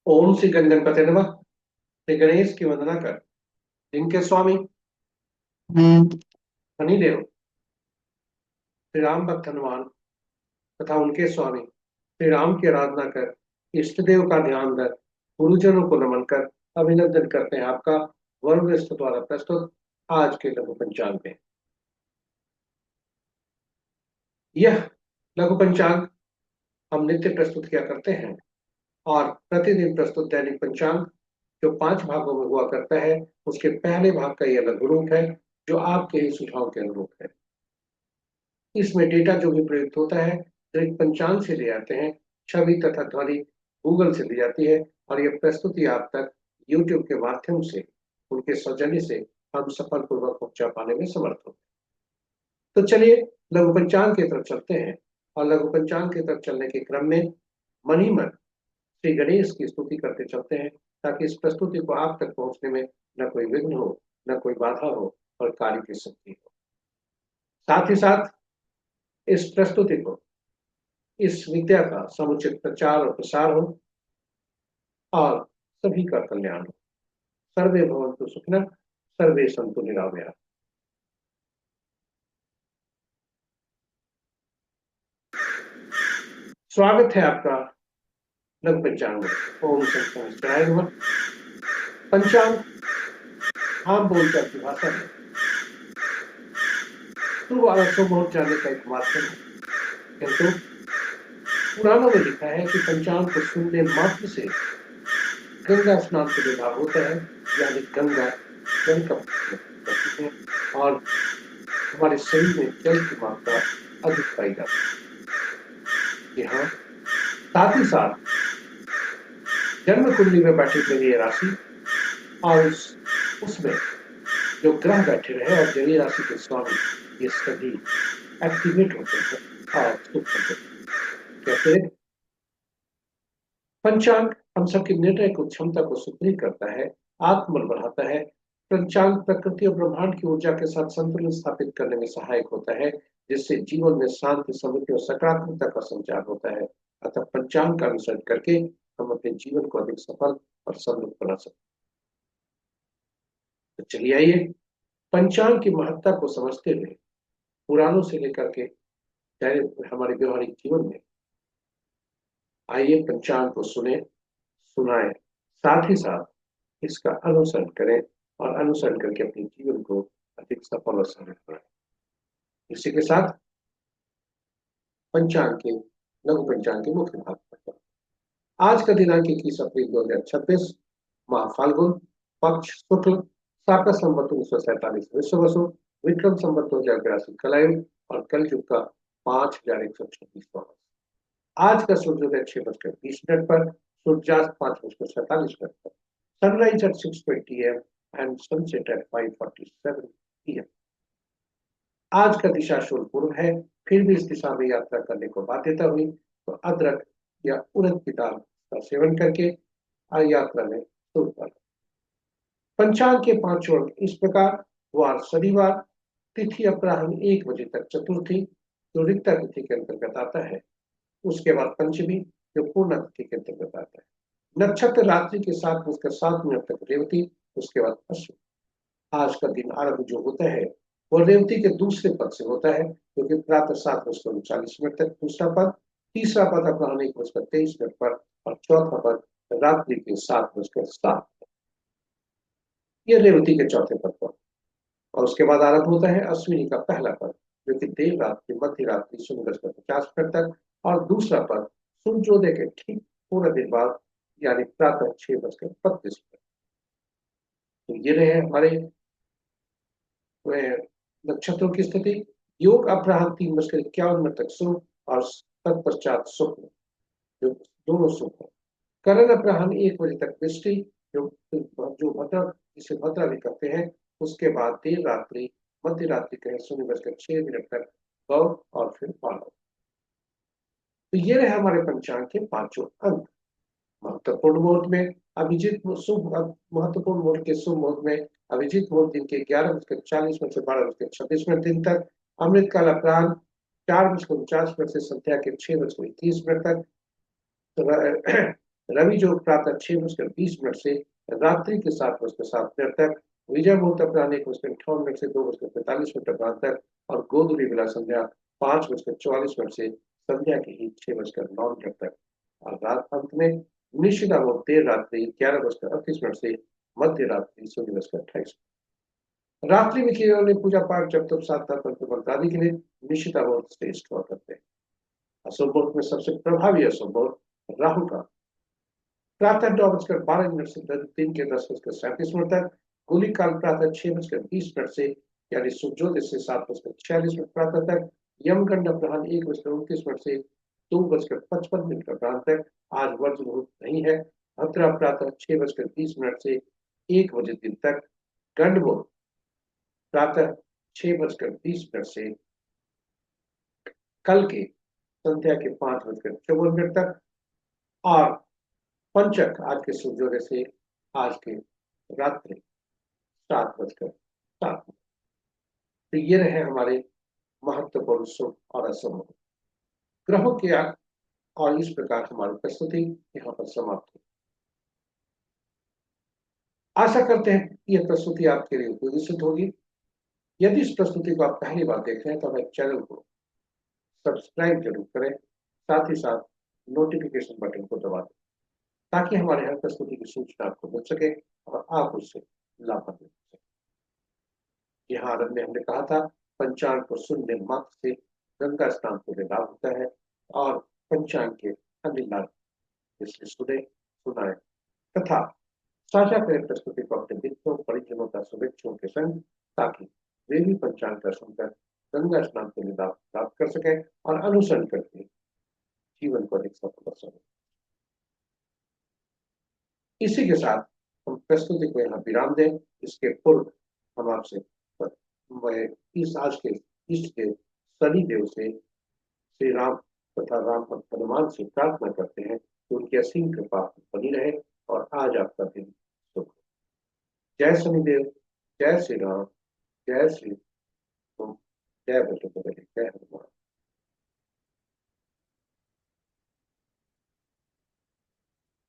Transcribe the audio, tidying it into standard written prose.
ओम श्री गणपति नमः। श्री गणेश की वंदना कर जिनके स्वामी शनिदेव श्री राम भक्त हनुमान तथा उनके स्वामी श्री राम की आराधना कर, इष्ट देव का ध्यान कर, गुरुजनों को नमन कर अभिनंदन करते हैं आपका वरुण द्वारा प्रस्तुत आज के लघु पंचांग में। यह लघु पंचांग हम नित्य प्रस्तुत किया करते हैं और प्रतिदिन प्रस्तुत दैनिक पंचांग जो 5 भागों में हुआ करता है, उसके पहले भाग का यह लघु रूप है जो आपके ही सुझाव के अनुरूप है। इसमें डेटा जो भी प्रयुक्त होता है दैनिक पंचांग से ले आते हैं, छवि तथा ध्वनि गूगल से दी जाती है और यह प्रस्तुति आप तक यूट्यूब के माध्यम से उनके सौजन्य से हम सफलपूर्वक पहुंचा पाने में समर्थ होते हैं। तो चलिए लघु पंचांग की तरफ चलते हैं और लघु पंचांग की तरफ चलने के क्रम में मन ही मन श्री गणेश की स्तुति करते चलते हैं ताकि इस प्रस्तुति को आप तक पहुंचने में न कोई विघ्न हो, न कोई बाधा हो और कार्य की शक्ति हो। साथ ही साथ इस प्रस्तुति को, इस विद्या का समुचित प्रचार और प्रसार हो और सभी का कल्याण हो। सर्वे भवन्तु सुखिनः, सर्वे सन्तु निरामयाः। स्वागत है आपका लघु पंचांग में। ओम संस्थाय नमः। पंचांग आम बोलचाल की भाषा में शुभ और अशुभ हो जाने का एक माध्यम है, किंतु पुराणों में लिखा है कि पंचांग को सुनने मात्र से गंगा स्नान का विभाग होता है, यानी गंगा जल का करती है और हमारे शरीर में जल की मात्रा अधिक पाई जाती है। हाँ, साथ ही साथ जन्म कुंडली में बैठी जलीय राशि और उसमें जो ग्रह बैठे रहे और जलीय राशि के स्वामी, ये सभी एक्टिवेट होते हैं और सुख होते हैं। कहते हैं पंचांग हम सबकी निर्णय को क्षमता को सुदृढ़ करता है, आत्मबल बढ़ाता है। पंचांग प्रकृति और ब्रह्मांड की ऊर्जा के साथ संतुलन स्थापित करने में सहायक होता है, जिससे जीवन में शांति, समृद्धि और सकारात्मकता का संचार होता है। अतः पंचांग का अनुसरण करके हम अपने जीवन को अधिक सफल और समृद्ध बना सकते हैं। तो चलिए आइए पंचांग की महत्ता को समझते हुए पुराणों से लेकर के हमारे व्यवहारिक जीवन में आइए पंचांग को सुने, सुनाएं, साथ ही साथ इसका अनुसरण करें और अनुसरण करके अपने जीवन को अधिक सफल और समृद्ध बनाएं। इसी के साथ पंचांग के लघु पंचांग के मुख्य भाग पर आज का दिनांक 21 अप्रैल 2026, माह फाल्गुन, पक्ष शुक्ल, शाका संवत 1947 विश्व वसु, विक्रम संवत 2082 कलायुग और कलयुग का 5126वां। आज का सूर्योदय 6:20 पर, सूर्यास्त 5:47 पर, sunrise at 6:20 AM and sunset at 5:47 PM। आज का दिशा शूल पूर्व है, फिर भी इस दिशा में यात्रा करने को बाध्यता हुई तो अदरक या उड़द की दाल का सेवन करके यात्रा में शुरू कर। पंचांग के 5 वर्ग इस प्रकार: वार शनिवार, तिथि अपराह्न 1 बजे तक चतुर्थी जो रिक्ता तिथि के अंतर्गत आता है, उसके बाद पंचमी जो पूर्ण तिथि के अंतर्गत आता है, नक्षत्र रात्रि के 7:07 तक रेवती, उसके बाद अश्विनी। आज का दिन आरंभ जो होता है वो रेवती के दूसरे पद से होता है, क्योंकि प्रातः 7:39 तक दूसरा पद, तीसरा पद अपराह्न 1:23 पर और चौथा पद रात्रि के 7:07। ये रेवती के चौथे पद पर और उसके बाद आरंभ होता है अश्विनी का पहला पद, जो कि देर रात्रि मध्य रात्रि 0:50 तक और दूसरा पद सूर्योदय के ठीक पूरा दिन बाद यानी प्रातः 6:32 तक। तो ये रहे हमारे नक्षत्रों की स्थिति। योग अपराह्न 3:51 तक शुभ और तत्पश्चात शुक्ल जो दोनों शुभ है। करण अपराह्न 1 बजे तक वृष्टि जो भद्रा, जिसे भद्रा भी कहते हैं, उसके बाद देर रात्रि मध्य रात्रि के 0:06 तक गौ और फिर पालव। तो ये रहे हमारे पंचांग के 5 अंक। महत्वपूर्ण मुहूर्त में अभिजीत शुभ महत्वपूर्ण मुहूर्त के शुभ मुहूर्त में अभिजीत मुहूर्त दिन के 11:40 से 12:26 दिन तक, अमृत काल अपराह्न 4:49 से संध्या के 6:31 तक, रवि जोग प्रातः 6:20 से रात्रि के 7:07 तक, विजय मुहूर्त अपराह्न 1:58 से 2:45 तक और गोधूली बेला संध्या 5:44 से संध्या के ही 6:09 तक और रात अंत में निशिता मुहूर्त देर रात्रि 11:38 से मध्य रात्रि 0:28। रात्रि में किए जाने पूजा पाठ जब तक साधना तंत्र मंत्र आदि के लिए निशिता मुहूर्त श्रेष्ठ हुआ करते हैं। अशुभ मुहूर्त में सबसे प्रभावी अशुभ मुहूर्त राहु का प्रातः 9:12 से दिन के 10:37 तक, गुली काल प्रातः 6:20 से यानी सूर्योदय से 7:46 प्रातः तक, यमगंड अपराह्न 1:29 से 2:55 अपराह्न तक। आज वर्ज मुहूर्त नहीं है। भद्रा प्रातः 6:20 से 1 बजे दिन तक, गंड मुहूर्त प्रातः 6:20 से कल के संध्या के 5:54 तक और पंचक आज के सूर्योदय से आज के रात्रि 7:07। तो ये रहे हमारे महत्वपूर्ण शुभ और अशुभ मुहूर्त ग्रहों के और इस प्रकार हमारी प्रस्तुति यहाँ पर समाप्त हुई। आशा करते हैं यह प्रस्तुति आपके लिए उपयोगी सिद्ध होगी। यदि इस प्रस्तुति को आप पहली बार देख रहे हैं तो हमारे चैनल को सब्सक्राइब जरूर करें, साथ ही साथ नोटिफिकेशन बटन को दबा दें ताकि हमारे हर प्रस्तुति की सूचना आपको मिल सके और आप उससे लाभान्वित हो सके। यहाँ आरंभ में हमने कहा था पंचांग को सुनने मात्र से गंगा स्नान को लाभ होता है और पंचांग के अन्य लाभ इसलिए सुने सुनाए तथा साझा करें प्रस्तुति को अपने मित्रों परिजनों का शुभेच्छुओं के संग ताकि वे भी पंचांग का सुनकर गंगा स्नान को लाभ प्राप्त कर सके और अनुसरण करके जीवन को अधिक सफल कर सके। इसी के साथ हम प्रस्तुति को यहाँ विराम दें। इसके पूर्व हम आपसे इस आज के इष्ट देव शनि देव से श्री राम तथा राम भक्त हनुमान से प्रार्थना करते हैं कि उनकी असीम कृपा बनी रहे और आज आपका दिन शुभ हो। जय शनिदेव, जय श्री राम, जय श्री जय बजरंगबली, जय हनुमान।